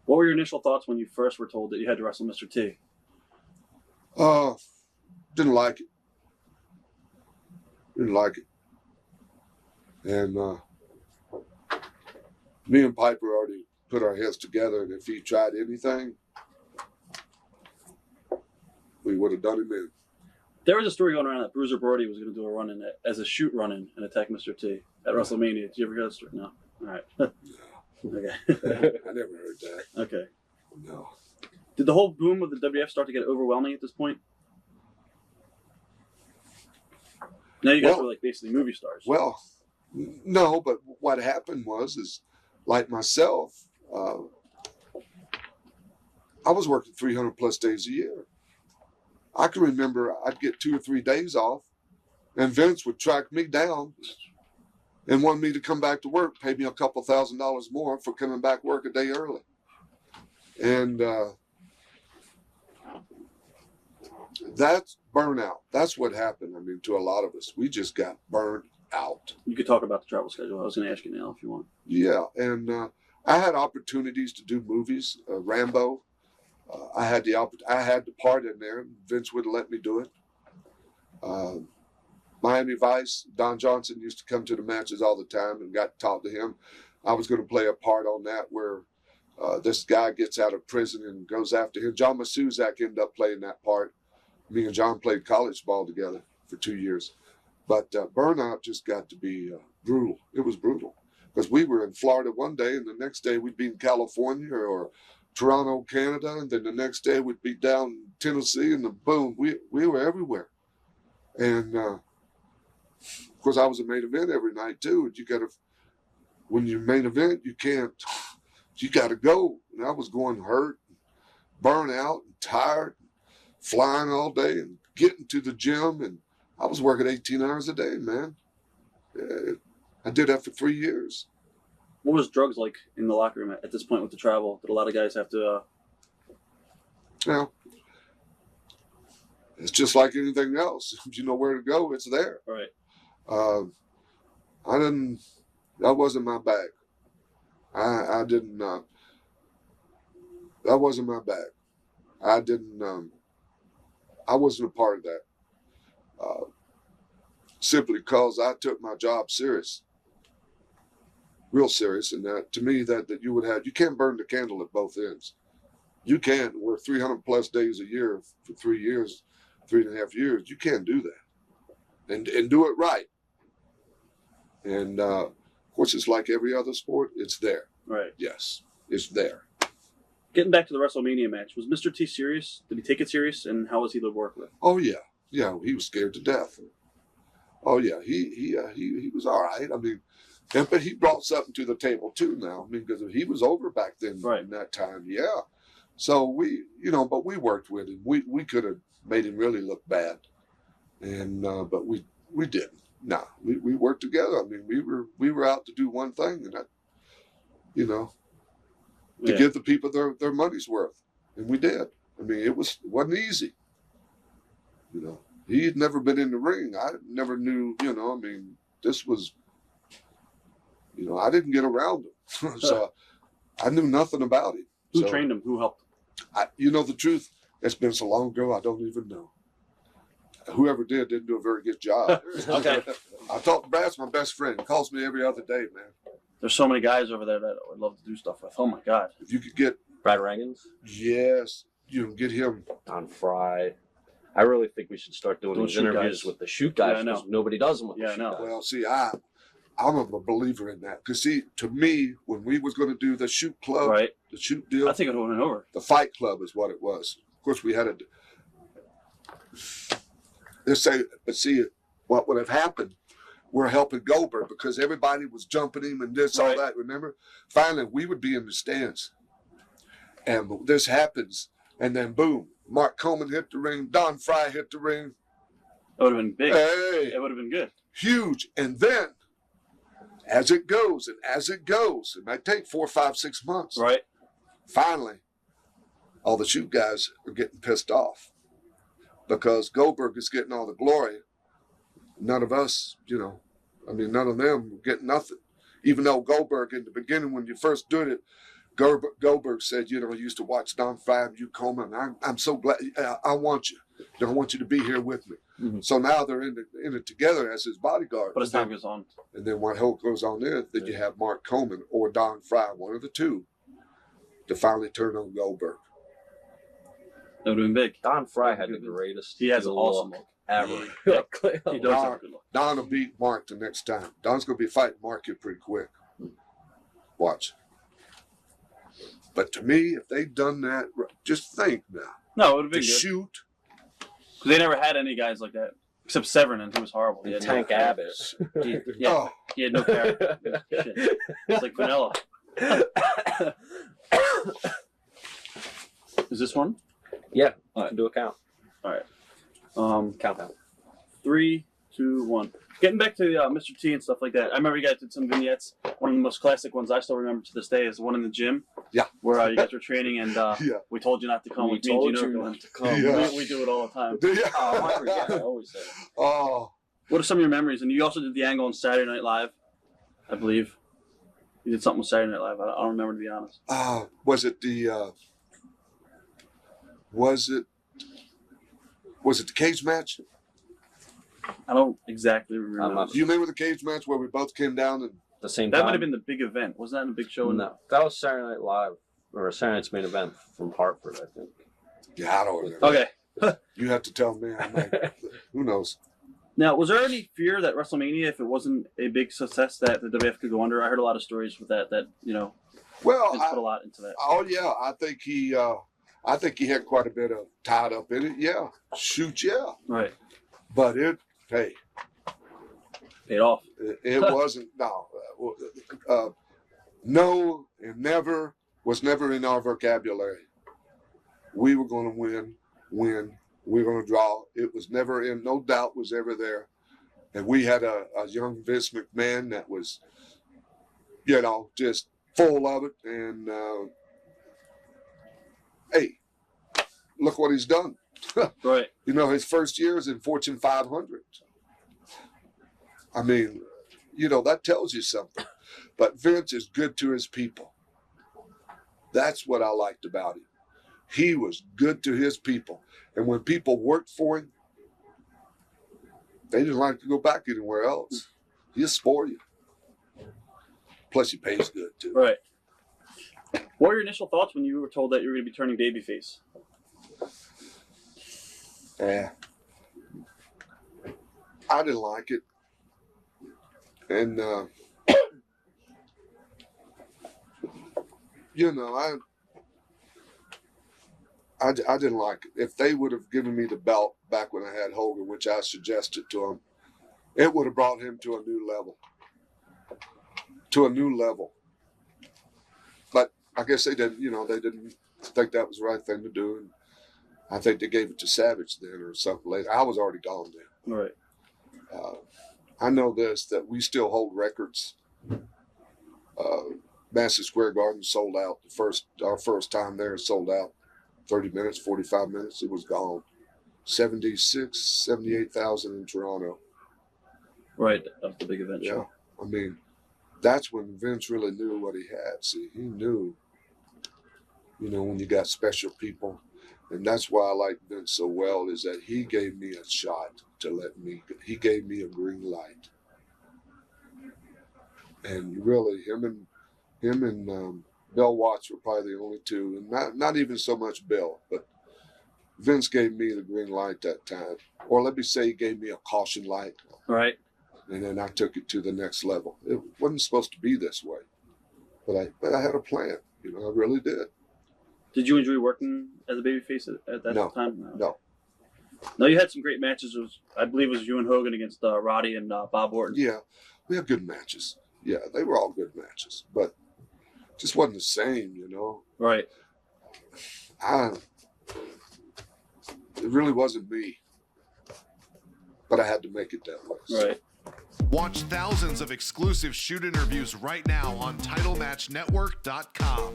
What were your initial thoughts when you first were told that you had to wrestle Mr. T? Didn't like it. Didn't like it. And me and Piper already put our heads together, and if he tried anything, we would have done him in. There was a story going around that Bruiser Brody was going to do a run-in as a shoot run-in and attack Mr. T at WrestleMania. Did you ever hear that story? No. All right. Okay. I never heard that. Okay. No. Did the whole boom of the WWF start to get overwhelming at this point? Now you guys were like basically movie stars. Well, no, but what happened is like myself, I was working 300 plus days a year. I can remember I'd get 2 or 3 days off, and Vince would track me down and want me to come back to work, pay me a couple $1,000s more for coming back work a day early. And that's burnout. That's what happened, I mean, to a lot of us. We just got burned out. You could talk about the travel schedule. I was going to ask you now if you want. Yeah, and I had opportunities to do movies, RAMBO. I had the part in there. Vince wouldn't let me do it. Miami Vice, Don Johnson used to come to the matches all the time and got to talk to him. I was going to play a part on that where this guy gets out of prison and goes after him. John Masuzak ended up playing that part. Me and John played college ball together for 2 years. But Burnout just got to be brutal. It was brutal. Because we were in Florida one day, and the next day we'd be in California or Toronto, Canada, and then the next day we'd be down in Tennessee, and boom, we were everywhere. And of course, I was a main event every night too. When you main event, you got to go. And I was going hurt, burnt out, and tired, flying all day, and getting to the gym, and I was working 18 hours a day, man. I did that for 3 years. What was drugs like in the locker room at this point with the travel? Did a lot of guys have to? Well, it's just like anything else. If you know where to go, it's there. Right. That wasn't my bag. That wasn't my bag. I wasn't a part of that. Simply because I took my job serious. Real serious, and that to me that you can't burn the candle at both ends. You can't work 300 plus days a year for 3 years, 3.5 years. You can't do that, and do it right. And of course, it's like every other sport. It's there. Right. Yes, it's there. Getting back to the WrestleMania match, was Mr. T serious? Did he take it serious, and how was he to work with? Oh yeah, he was scared to death. Oh yeah, he was all right. I mean. But he brought something to the table too now. I mean, because he was over back then in that time. Yeah. So but we worked with him. We could have made him really look bad, and but we didn't. No, we worked together. I mean, we were out to do one thing, and that, to give the people their money's worth, and we did. I mean, it wasn't easy. He had never been in the ring. I never knew. I mean, this was. I didn't get around him, so I knew nothing about him. Who trained him? Who helped him? The truth, it's been so long ago, I don't even know. Whoever didn't do a very good job. Okay. I talked to Brad's my best friend. He calls me every other day, man. There's so many guys over there that I would love to do stuff with. Oh, my God. If you could get... Brad Rangans? Yes. Get him. Don Fry. I really think we should start doing these interviews with the shoot guys because nobody does them with the shoot guys. Well, see, I'm a believer in that. Because, see, to me, when we was going to do the shoot club, the shoot deal. I think it went over. The fight club is what it was. Of course, we had but see, what would have happened, we're helping Goldberg because everybody was jumping him and this, all that, remember? Finally, we would be in the stands. And this happens. And then, boom, Mark Coleman hit the ring. Don Fry hit the ring. It would have been big. Hey, it would have been good. Huge. And then, as it goes, it might take 4, 5, 6 months. Right. Finally, all the shoot guys are getting pissed off because Goldberg is getting all the glory. None of us, none of them were getting nothing. Even though Goldberg, in the beginning, when you first did it, Goldberg said, you know, he used to watch Don Frye and you Coleman. I'm so glad. I want you. I want you to be here with me. Mm-hmm. So now they're in it together as his bodyguard. But as time goes on. And then when Hulk goes on there, then you have Mark Coleman or Don Frye, one of the two, to finally turn on Goldberg. They're doing big. Don Frye had the greatest. He has an awesome look ever. He does have a good look. Don will beat Mark the next time. Don's going to be fighting Mark here pretty quick. Watch. But to me, if they'd done that, just think now. No, it would have been to good. Shoot. Because they never had any guys like that. Except Severin, and he was horrible. He had Tank Abbott. He had no character. Shit. It's like vanilla. Is this one? Yeah, you can do a count. All right. Countdown. 3, 2, 1. Getting back to Mr. T and stuff like that, I remember you guys did some vignettes. One of the most classic ones I still remember to this day is the one in the gym. Yeah. Where you guys were training and we told you not to come. We told you not to come. Yeah. We do it all the time. Yeah. I always say it. Oh. What are some of your memories? And you also did the angle on Saturday Night Live, I believe. You did something with Saturday Night Live. I don't remember, to be honest. Was it the cage match? I don't exactly remember. Do you remember the cage match where we both came down and the same time? That might have been the big event. Wasn't that in the big show? No, that was Saturday Night Live, or Saturday Night's Main Event from Hartford, I think. Yeah, I don't remember. Okay. You have to tell me. I'm like, who knows? Now, was there any fear that WrestleMania, if it wasn't a big success, that the WF could go under? I heard a lot of stories with that you know, well, Vince put a lot into that. Oh yeah, I think he had quite a bit of tied up in it. Yeah, shoot, yeah. Right. But paid off. It wasn't no, and never was never in our vocabulary. We were going to win. We were going to draw. It was never in. No doubt was ever there. And we had a young Vince McMahon that was, you know, just full of it. And hey, look what he's done. Right. You know, his first year is in Fortune 500. I mean, you know, that tells you something. But Vince is good to his people. That's what I liked about him. He was good to his people. And when people worked for him, they didn't like to go back anywhere else. He'll spoil you. Plus, he pays good, too. Right. What were your initial thoughts when you were told that you were going to be turning babyface? Yeah. I didn't like it. And, you know, I didn't like it. If they would have given me the belt back when I had Hogan, which I suggested to him, it would have brought him to a new level. But I guess they didn't, you know, they didn't think that was the right thing to do. And I think they gave it to Savage then or something later. I was already gone then. Right. I know this, that we still hold records. Madison Square Garden sold out. Our first time there sold out. 30 minutes, 45 minutes, it was gone. 78,000 in Toronto. Right, of the big event show. I mean, that's when Vince really knew what he had. See, he knew, you know, when you got special people. And that's why I like Vince so well, is that he gave me a shot he gave me a green light. And really, him and Bill Watts were probably the only two, and not even so much Bill, but Vince gave me the green light that time. Or let me say he gave me a caution light. Right. And then I took it to the next level. It wasn't supposed to be this way. But I had a plan. You know, I really did. Did you enjoy working as a babyface at that time? No. No, you had some great matches. I believe it was you and Hogan against Roddy and Bob Orton. Yeah, we had good matches. Yeah, they were all good matches. But just wasn't the same, you know. Right. It really wasn't me. But I had to make it that way. So. Right. Watch thousands of exclusive shoot interviews right now on TitleMatchNetwork.com.